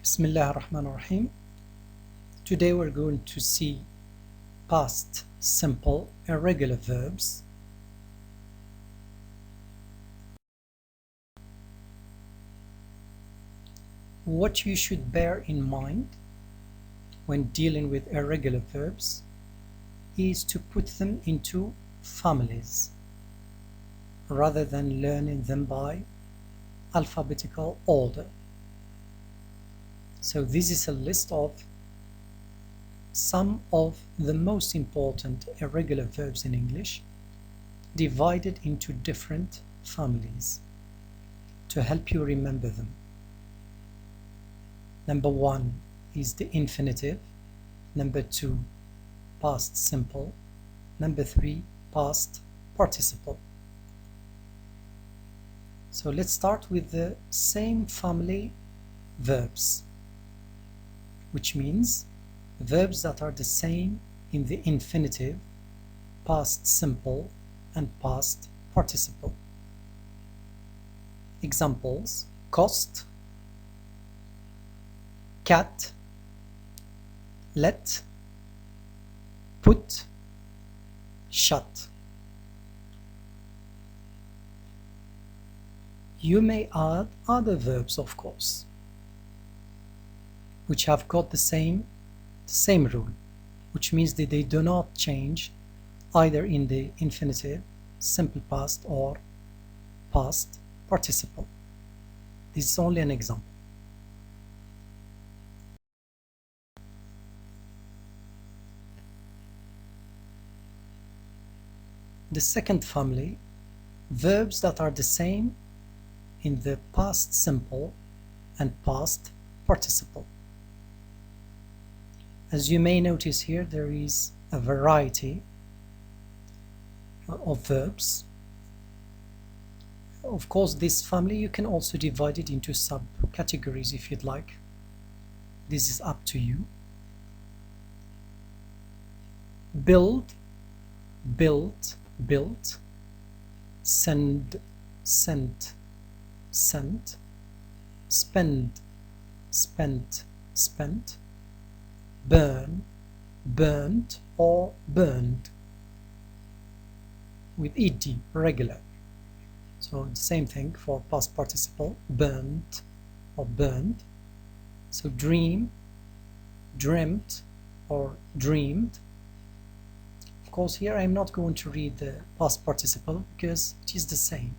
Bismillah ar-Rahman ar-Rahim. Today we're going to see past simple irregular verbs. What you should bear in mind when dealing with irregular verbs is to put them into families rather than learning them by alphabetical order. So this is a list of some of the most important irregular verbs in English divided into different families to help you remember them. Number 1 is the infinitive. Number 2, past simple. Number 3, past participle. So let's start with the same family verbs, which means verbs that are the same in the infinitive, past simple, and past participle. Examples: cost, cat, let, put, shut. You may add other verbs, of course, which have got the same rule, which means that they do not change either in the infinitive, simple past, or past participle. This is only an example. The second family, verbs that are the same in the past simple and past participle. As you may notice here, there is a variety of verbs. Of course, this family you can also divide it into subcategories if you'd like. This is up to you. Build, built, built. Send, sent, sent. Spend, spent, spent. Burn, burned, or burned, with ed, regular. So the same thing for past participle, burned or burned. So dream, dreamt, or dreamed. Of course, here I'm not going to read the past participle because it is the same.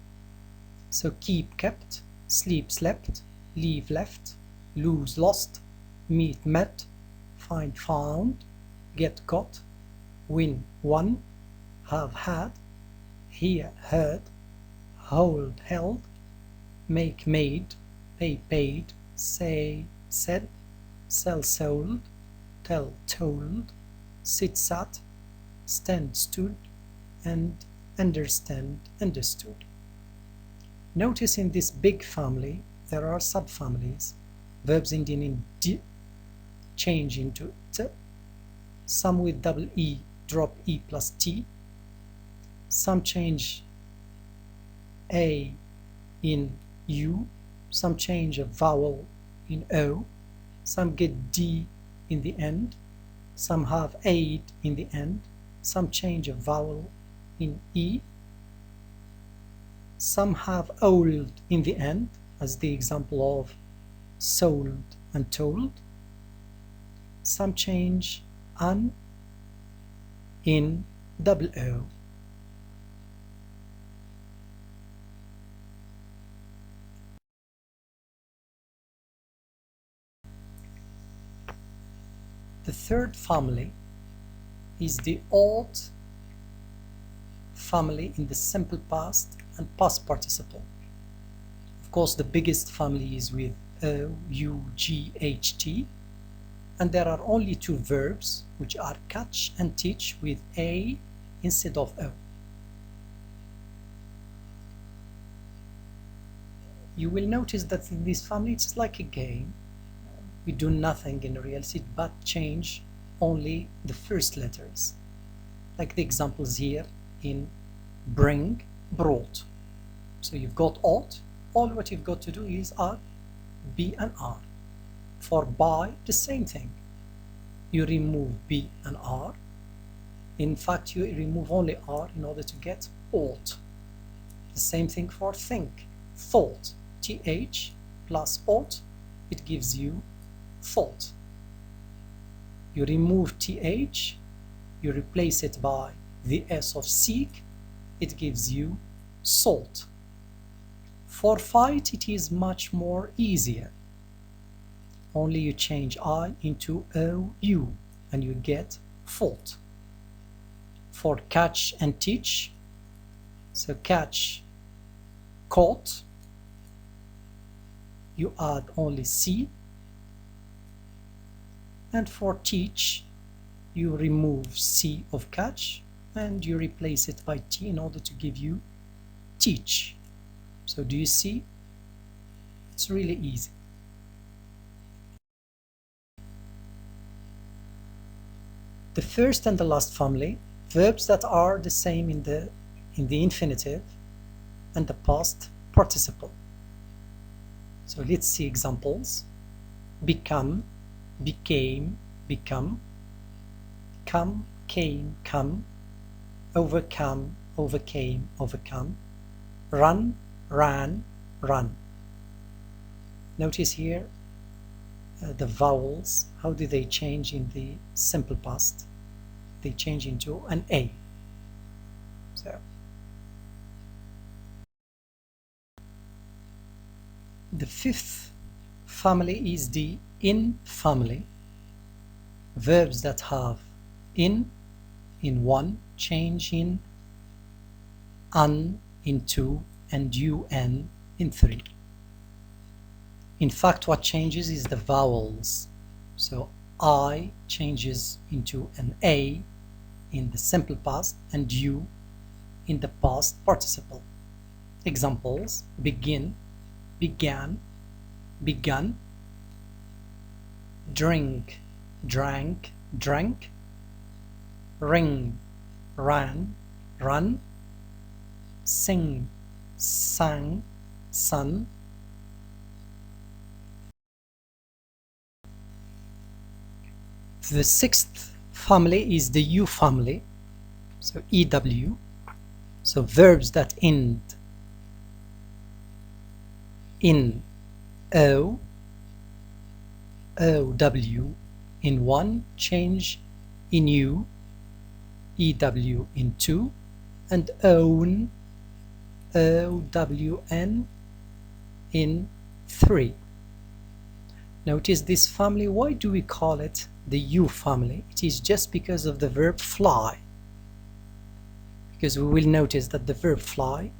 So keep, kept, sleep, slept, leave, left, lose, lost, meet, met, find, found, get, got, win, won, have, had, hear, heard, hold, held, make, made, pay, paid, say, said, sell, sold, tell, told, sit, sat, stand, stood, and understand, understood. Notice in this big family there are subfamilies. Verbs ending in d change into t, some with double e drop e plus t, some change a in u, some change a vowel in o, some get d in the end, some have aid in the end, some change a vowel in e, some have old in the end, as the example of sold and told. Some change an in double o. The third family is the aught family in the simple past and past participle. Of course, the biggest family is with o, u, g, h, t. And there are only two verbs, which are catch and teach, with a instead of o. You will notice that in this family it's like a game. We do nothing in reality but change only the first letters, like the examples here in bring, brought. So you've got ought. All what you've got to do is add B and R. For buy, the same thing. You remove B and R. In fact, you remove only R in order to get aught. The same thing for think. Thought. TH plus aught, it gives you thought. You remove TH, you replace it by the S of seek, it gives you salt. For fight, it is much more easier. Only you change I into OU and you get fought. For catch and teach, so catch, caught, you add only C, and for teach you remove C of catch and you replace it by T in order to give you teach. So do you see? It's really easy. The first and the last family, verbs that are the same in the infinitive and the past participle. So let's see examples. Become, became, become, come, came, come, overcome, overcame, overcome, run, ran, run. Notice here the vowels, how do they change in the simple past? They change into an A. So the fifth family is the in family. Verbs that have in 1 change in an in 2 and un in 3. In fact, what changes is the vowels. So I changes into an A in the simple past and U in the past participle. Examples: begin, began, begun, drink, drank, drank, ring, ran, run, sing, sang, sung. The sixth family is the U family, so EW. So verbs that end in O, OW in 1 change in U, EW in 2, and own, OWN in 3. Notice this family, why do we call it the U family? It is just because of the verb fly. Because we will notice that the verb fly,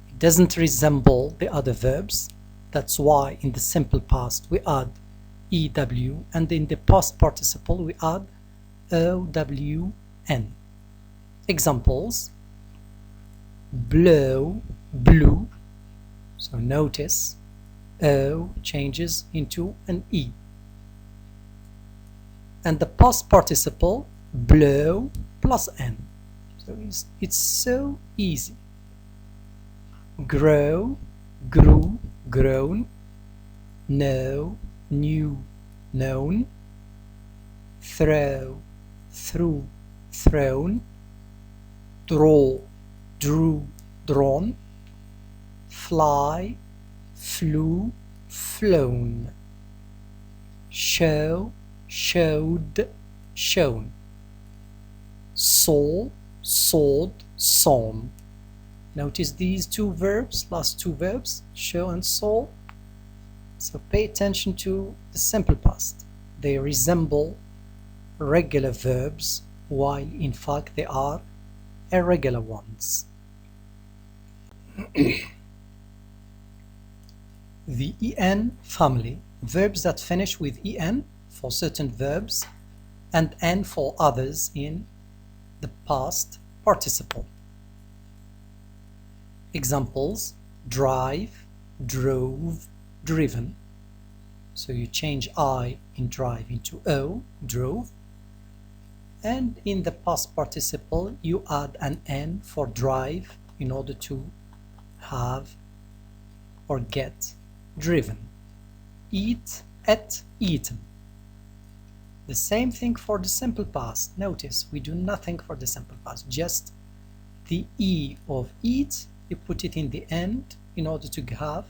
it doesn't resemble the other verbs. That's why in the simple past we add EW and in the past participle we add OWN. Examples: blow, blew. So notice O changes into an E. And the past participle, blow plus N. So it's so easy. Grow, grew, grown, know, knew, known, throw, threw, thrown, draw, drew, drawn, fly, flew, flown, show, showed, shown, saw, sawed, sawn. Notice these two verbs, last two verbs, show and saw. So pay attention to the simple past. They resemble regular verbs, while in fact they are irregular ones. The EN family, verbs that finish with EN for certain verbs and N for others in the past participle. Examples: drive, drove, driven. So you change I in drive into O, drove. And in the past participle you add an N for drive in order to have or get driven. Eat, ate, eaten. The same thing for the simple past. Notice we do nothing for the simple past, just the E of eat, you put it in the end in order to have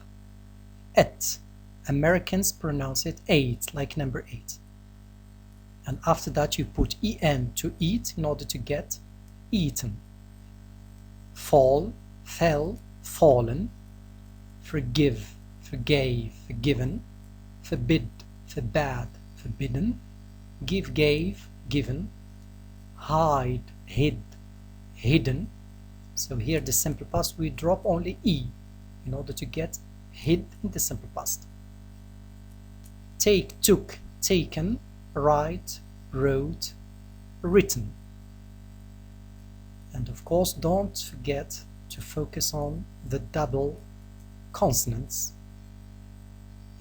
ate. Americans pronounce it ate, like number 8. And after that you put en to eat in order to get eaten. Fall, fell, fallen. Forgive, forgave, forgiven. Forbid, forbade, forbidden. Give, gave, given. Hide, hid, hidden. So here the simple past we drop only E in order to get hid in the simple past. Take, took, taken. Write, wrote, written. And of course don't forget to focus on the double consonants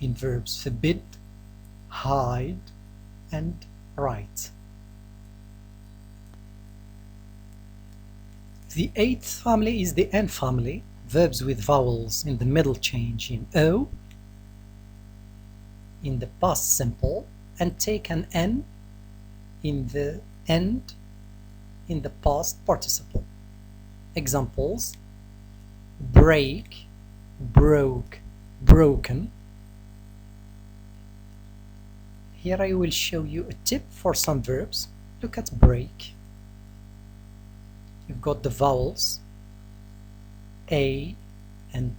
in verbs forbid, hide, and write. The 8th family is the N family, verbs with vowels in the middle change in O, in the past simple, and take an N in the end in the past participle. Examples: break, broke, broken. Here I will show you a tip for some verbs. Look at break. You've got the vowels A and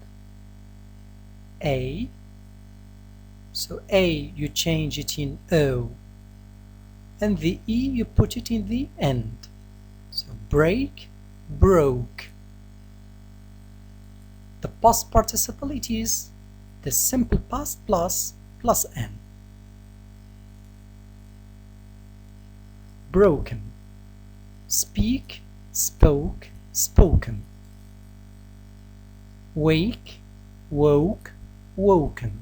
A. So A you change it in O, and the E you put it in the end. So break, broke. The past participle, it is the simple past plus N. Broken. Speak, spoke, spoken. Wake, woke, woken.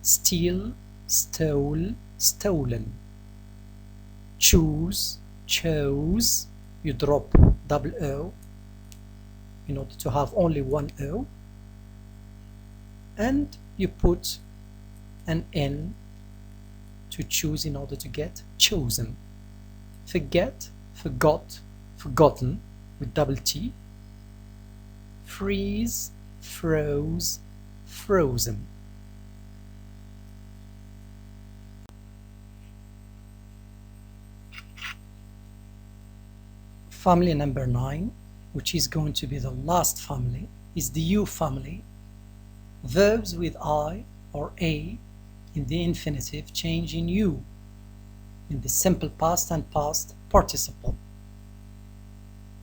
Steal, stole, stolen. Choose, chose. You drop double O in order to have only one O, and you put an N to choose in order to get chosen. Forget, forgot, forgotten with double T. Freeze, froze, frozen. Family number 9, which is going to be the last family, is the U family. Verbs with I or A in the infinitive change in U in the simple past and past participle.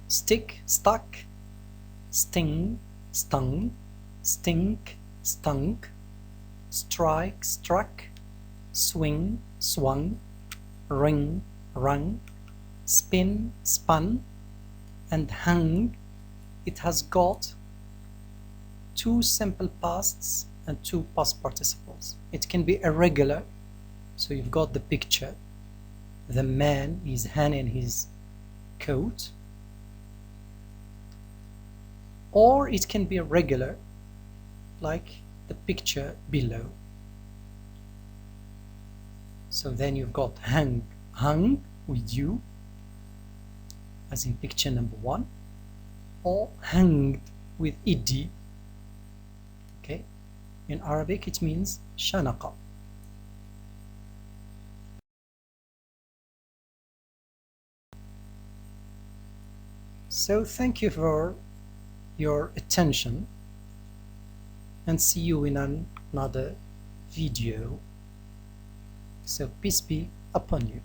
Stick, stuck. Sting, stung. Stink, stunk. Strike, struck. Swing, swung. Ring, rung. Spin, spun. And hung, it has got 2 simple pasts and 2 past participles. It can be irregular, so you've got the picture. The man is hanging his coat. Or it can be regular, like the picture below. So then you've got hung, hung with you, as in picture number 1, or hanged with ed. Okay, in Arabic it means shanaqa. So thank you for your attention, and see you in another video. So peace be upon you.